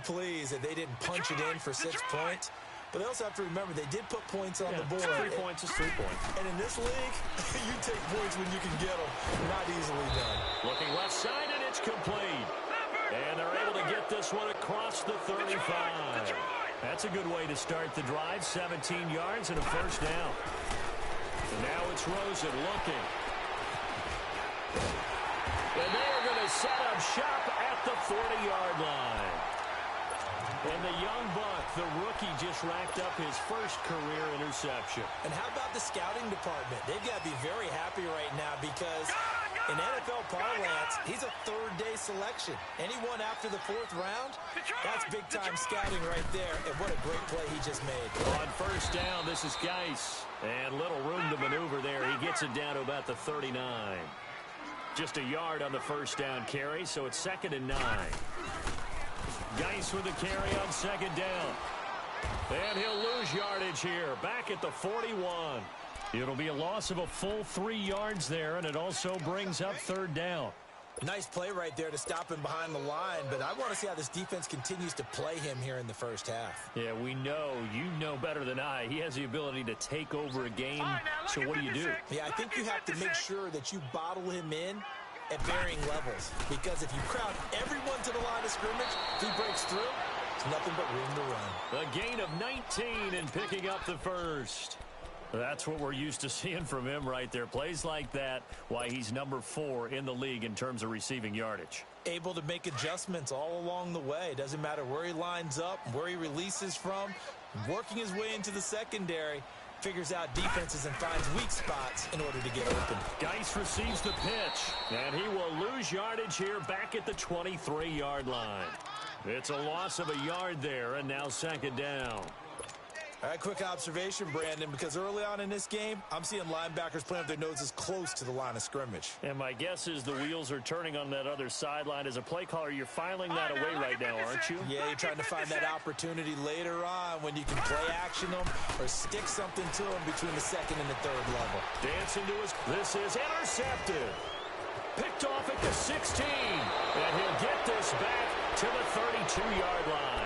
pleased that they didn't punch it in for 6 points. But they also have to remember they did put points on the board. 3 points is 3 points. And in this league, you take points when you can get them. Not easily done. Looking left side, and it's complete. And they're able to get this one across the 35. That's a good way to start the drive. 17 yards and a first down. And now it's Rosen looking. And they're going to set up shop at the 40-yard line. And the young buck, the rookie, just racked up his first career interception. And how about the scouting department? They've got to be very happy right now because in NFL parlance, he's a third-day selection. Anyone after the 4th round, that's big-time scouting right there. And what a great play he just made. On first down, this is Geis. And little room to maneuver there. He gets it down to about the 39. Just a yard on the first down carry, so it's 2nd and 9. Geis with the carry on second down. And he'll lose yardage here. Back at the 41. It'll be a loss of a full 3 yards there, and it also brings up 3rd down. Nice play right there to stop him behind the line, but I want to see how this defense continues to play him here in the first half. Yeah, we know. You know better than I. He has the ability to take over a game, so what do you do? Yeah, I think you have to make sure that you bottle him in at varying levels, because if you crowd everyone to the line of scrimmage, if he breaks through, there's nothing but room to run. A gain of 19 and picking up the first. That's what we're used to seeing from him right there. Plays like that, why he's number 4 in the league in terms of receiving yardage. Able to make adjustments all along the way. Doesn't matter where he lines up, where he releases from, working his way into the secondary. Figures out defenses and finds weak spots in order to get open. Geis receives the pitch, and he will lose yardage here back at the 23-yard line. It's a loss of a yard there, and now 2nd down. All right, quick observation, Brandon, because early on in this game, I'm seeing linebackers playing with their noses close to the line of scrimmage. And my guess is the wheels are turning on that other sideline. As a play caller, you're filing that away right now, aren't you? Yeah, you're trying to find that opportunity later on when you can play action them or stick something to them between the 2nd and the 3rd level. Dancing to his... This is intercepted. Picked off at the 16. And he'll get this back to the 32-yard line.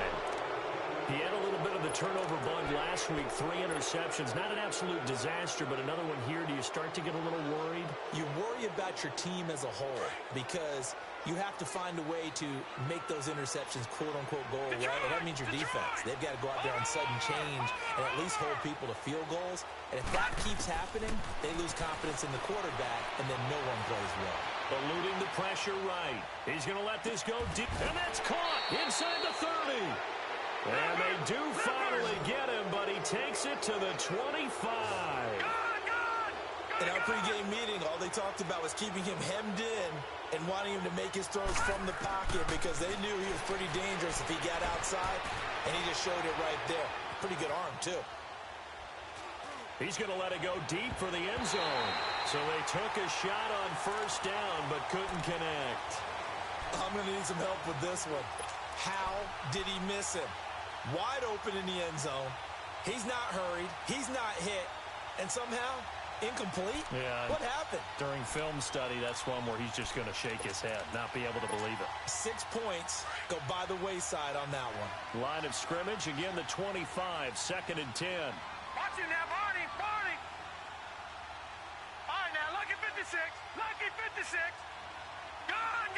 He had a little bit of the turnover bug last week, 3 interceptions. Not an absolute disaster, but another one here. Do you start to get a little worried? You worry about your team as a whole because you have to find a way to make those interceptions, quote-unquote, go away, and that means your defense. They've got to go out there on sudden change and at least hold people to field goals. And if that keeps happening, they lose confidence in the quarterback, and then no one plays well. Eluding the pressure right. He's going to let this go deep, and that's caught inside the 30. And they do finally get him, but he takes it to the 25. In our pregame meeting, all they talked about was keeping him hemmed in and wanting him to make his throws from the pocket because they knew he was pretty dangerous if he got outside, and he just showed it right there. Pretty good arm, too. He's going to let it go deep for the end zone. So they took a shot on first down, but couldn't connect. I'm going to need some help with this one. How did he miss him? Wide open in the end zone. He's not hurried. He's not hit. And somehow, incomplete? Yeah. What happened? During film study, that's one where he's just going to shake his head, not be able to believe it. 6 points go by the wayside on that one. Line of scrimmage, again the 25, 2nd and 10. Watch him now, Barney. All right, now, lucky 56. Lucky 56. Gone.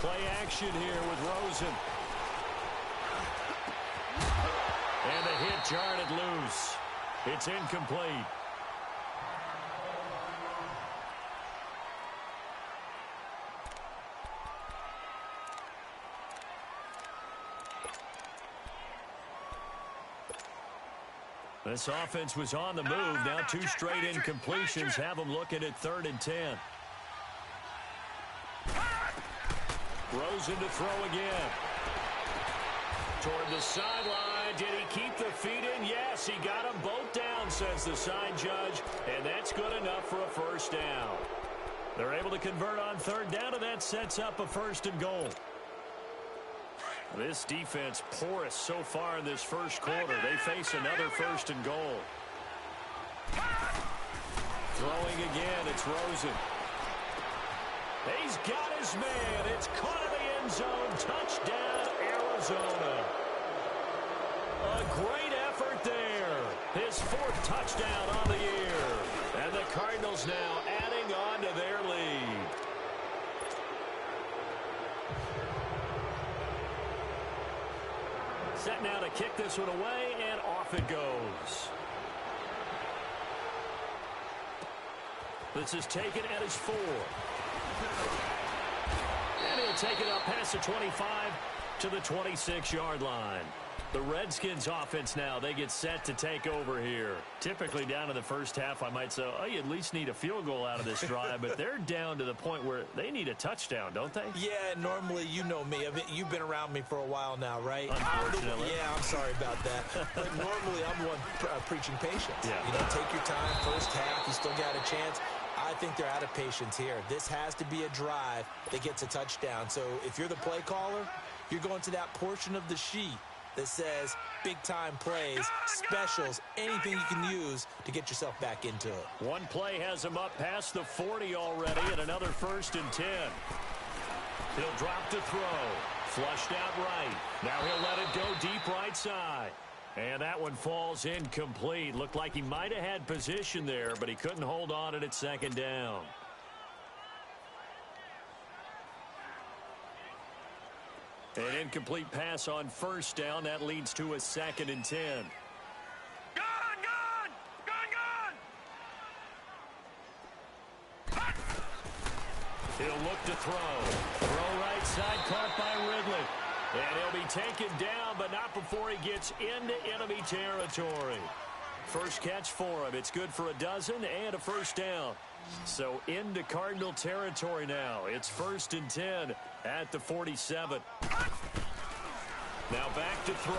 Play action here with Rosen. And the hit jarred loose. It's incomplete. This offense was on the move. Now 2 straight incompletions have them looking at 3rd and 10. Rosen to throw again. Toward the sideline. Did he keep the feet in? Yes, he got them both down, says the side judge. And that's good enough for a first down. They're able to convert on 3rd down, and that sets up a 1st and goal. This defense porous so far in this first quarter. They face another 1st and goal. Throwing again, it's Rosen. He's got his man. It's caught in the end end zone. Touchdown, Arizona. A great effort there. His fourth touchdown on the year. And the Cardinals now adding on to their lead. Set now to kick this one away, and off it goes. This is taken at his 4. And he'll take it up past the 25 to the 26-yard line. The Redskins offense now, they get set to take over here. Typically down in the first half, I might say, oh, you at least need a field goal out of this drive, but they're down to the point where they need a touchdown, don't they? Yeah, normally, you know me. You've been around me for a while now, right? Unfortunately. Yeah, I'm sorry about that. But normally, I'm the one preaching patience. Yeah. You know, take your time, first half, you still got a chance. I think they're out of patience here. This has to be a drive that gets a touchdown. So if you're the play caller, you're going to that portion of the sheet that says big-time plays, specials, anything you can use to get yourself back into it. One play has him up past the 40 already, and another 1st and 10. He'll drop to throw. Flushed out right. Now he'll let it go deep right side. And that one falls incomplete. Looked like he might have had position there, but he couldn't hold on at 2nd down. An incomplete pass on 1st down. That leads to a 2nd and 10. He'll look to throw. Throw right side, caught by Ridley. And he'll be taken down, but not before he gets into enemy territory. First catch for him. It's good for a dozen and a 1st down. So into Cardinal territory now. It's 1st and 10 at the 47. Now back to throw.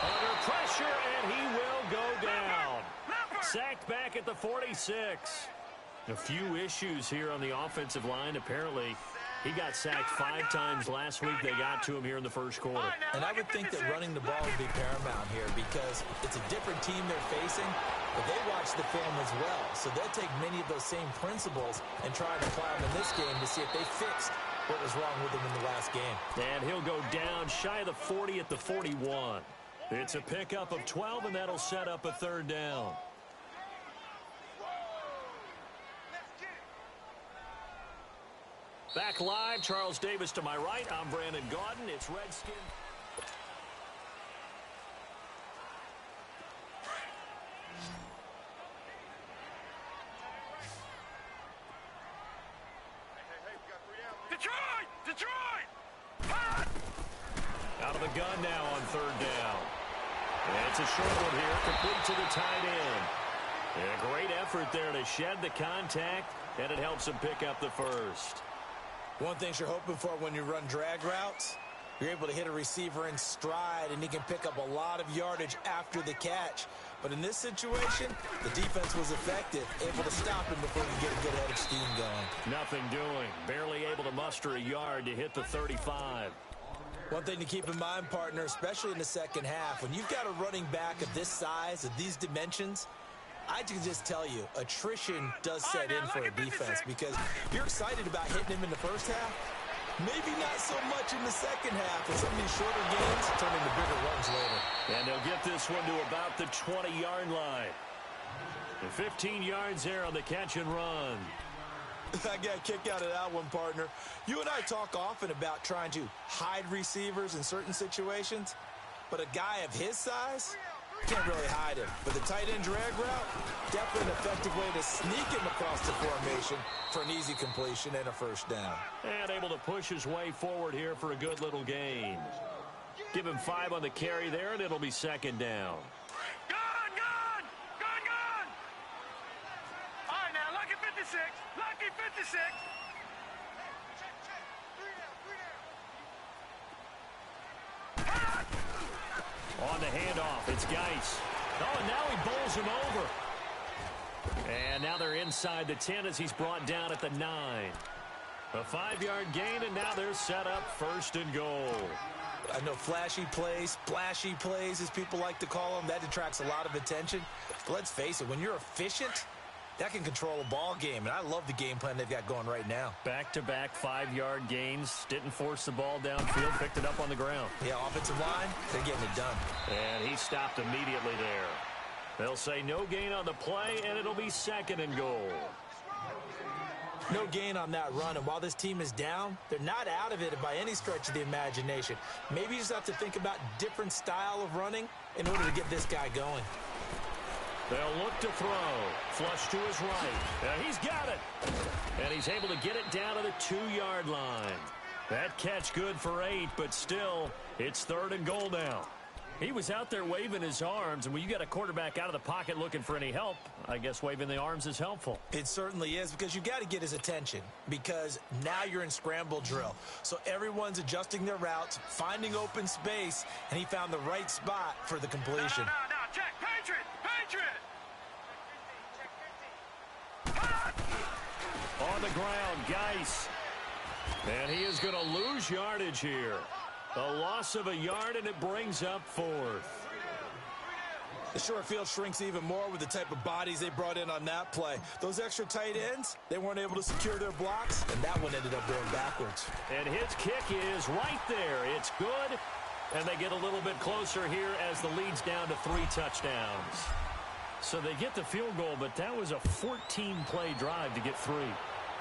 Under pressure, and he will go down. Sacked back at the 46. A few issues here on the offensive line. Apparently, he got sacked 5 times last week. They got to him here in the first quarter. And I would think that running the ball would be paramount here because it's a different team they're facing, but they watch the film as well. So they'll take many of those same principles and try and apply them in this game to see if they fixed what was wrong with them in the last game. And he'll go down shy of the 40 at the 41. It's a pickup of 12, and that'll set up a 3rd down. Back live, Charles Davis to my right. I'm Brandon Gaudin. It's Redskin. Detroit! Out of the gun now on 3rd down. And it's a short one here, complete to the tight end. And a great effort there to shed the contact, and it helps him pick up the 1st. One thing you're hoping for when you run drag routes, you're able to hit a receiver in stride, and he can pick up a lot of yardage after the catch. But in this situation, the defense was effective, able to stop him before he could get a good head of steam going. Nothing doing. Barely able to muster a yard to hit the 35. One thing to keep in mind, partner, especially in the second half, when you've got a running back of this size, of these dimensions, I can just tell you, attrition does set in for a defense because you're excited about hitting him in the first half. Maybe not so much in the second half, and some of these shorter games turn into bigger runs later. And they'll get this one to about the 20-yard line. And 15 yards there on the catch and run. I got a kick out of that one, partner. You and I talk often about trying to hide receivers in certain situations, but a guy of his size can't really hide him. But the tight end drag route, definitely an effective way to sneak him across the formation for an easy completion and a 1st down. And able to push his way forward here for a good little gain. Give him 5 on the carry there, and it'll be 2nd down. Gone! All right, now, lucky 56. Lucky 56. On the handoff, it's Geis. Oh, and now he bowls him over. And now they're inside the 10 as he's brought down at the 9. A 5-yard gain, and now they're set up 1st and goal. I know flashy plays, splashy plays, as people like to call them, that attracts a lot of attention. But let's face it, when you're efficient, That can control a ball game, and I love the game plan they've got going right now. Back-to-back 5-yard gains. Didn't force the ball downfield. Picked it up on the ground. Yeah, offensive line, they're getting it done. And he stopped immediately there. They'll say no gain on the play, and it'll be 2nd and goal. No gain on that run, and while this team is down, they're not out of it by any stretch of the imagination. Maybe you just have to think about different style of running in order to get this guy going. They'll look to throw. Flush to his right. And he's got it. And he's able to get it down to the 2-yard line. That catch good for 8, but still, it's 3rd and goal now. He was out there waving his arms, and when you got a quarterback out of the pocket looking for any help, I guess waving the arms is helpful. It certainly is, because you've got to get his attention, because now you're in scramble drill. So everyone's adjusting their routes, finding open space, and he found the right spot for the completion. No, check. Patriot! On the ground, Geis. And he is going to lose yardage here. A loss of a yard, and it brings up 4th. The short field shrinks even more with the type of bodies they brought in on that play. Those extra tight ends, they weren't able to secure their blocks, and that one ended up going backwards. And his kick is right there. It's good, and they get a little bit closer here as the lead's down to 3 touchdowns. So they get the field goal, but that was a 14-play drive to get 3.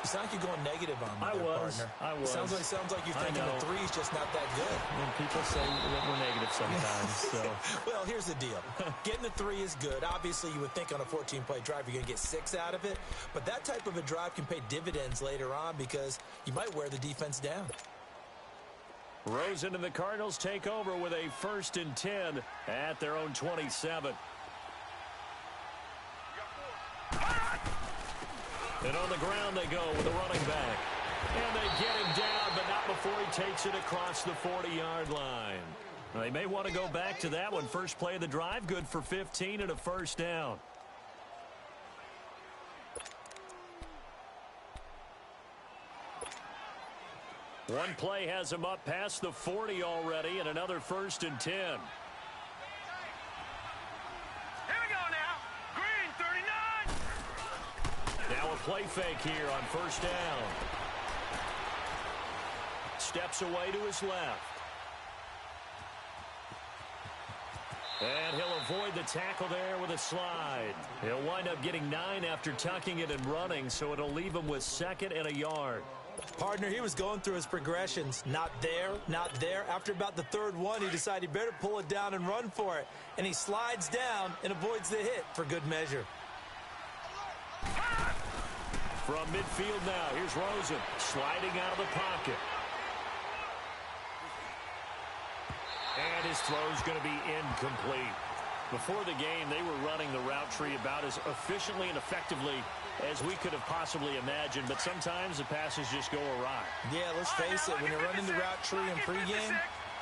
You sound like you're going negative on me there, partner. I was. Sounds like you're thinking the 3's just not that good. And people say that we're negative sometimes. So. Well, here's the deal. Getting the 3 is good. Obviously, you would think on a 14-play drive you're going to get 6 out of it. But that type of a drive can pay dividends later on because you might wear the defense down. Rosen and the Cardinals take over with a 1st and 10 at their own 27. And on the ground they go with a running back. And they get him down, but not before he takes it across the 40-yard line. Now, they may want to go back to that one. First play of the drive, good for 15 and a 1st down. One play has him up past the 40 already, and another 1st and 10. Now a play fake here on 1st down. Steps away to his left. And he'll avoid the tackle there with a slide. He'll wind up getting 9 after tucking it and running, so it'll leave him with 2nd and a yard. Partner, he was going through his progressions. Not there, not there. After about the 3rd one, he decided he better pull it down and run for it. And he slides down and avoids the hit for good measure. From midfield now, here's Rosen sliding out of the pocket. And his throw's going to be incomplete. Before the game, they were running the route tree about as efficiently and effectively as we could have possibly imagined, but sometimes the passes just go awry. Yeah, let's face it, when you're running the route tree in pregame,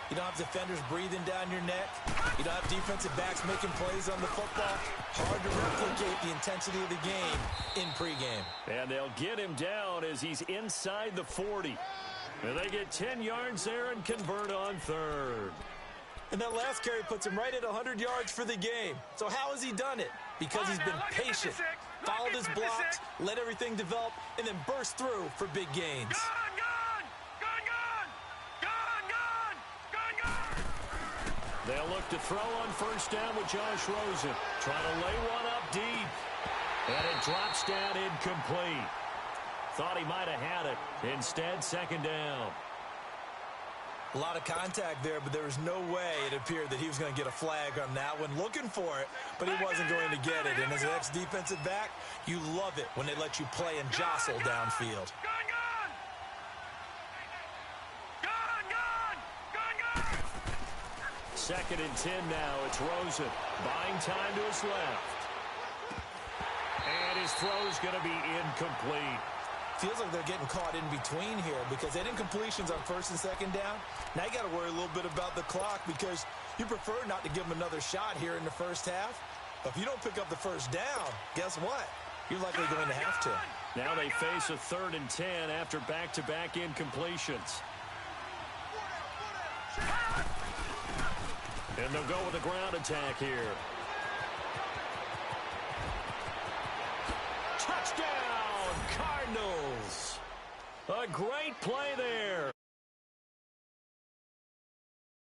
you don't have defenders breathing down your neck. You don't have defensive backs making plays on the football. Hard to replicate the intensity of the game in pregame. And they'll get him down as he's inside the 40. And they get 10 yards there and convert on 3rd. And that last carry puts him right at 100 yards for the game. So how has he done it? Because he's been patient, followed his blocks, let everything develop, and then burst through for big gains. They'll look to throw on 1st down with Josh Rosen. Trying to lay one up deep. And it drops down incomplete. Thought he might have had it. Instead, 2nd down. A lot of contact there, but there was no way it appeared that he was going to get a flag on that one. Looking for it, but he wasn't going to get it. And as an ex-defensive back, you love it when they let you play and jostle downfield. 2nd and 10 now. It's Rosen buying time to his left. And his throw's going to be incomplete. Feels like they're getting caught in between here because they didn't completions on 1st and 2nd down. Now you got to worry a little bit about the clock because you prefer not to give them another shot here in the 1st half. But if you don't pick up the 1st down, guess what? You're likely going to have to. Now they face a 3rd and 10 after back-to-back incompletions. And they'll go with a ground attack here. Touchdown, Cardinals. A great play there.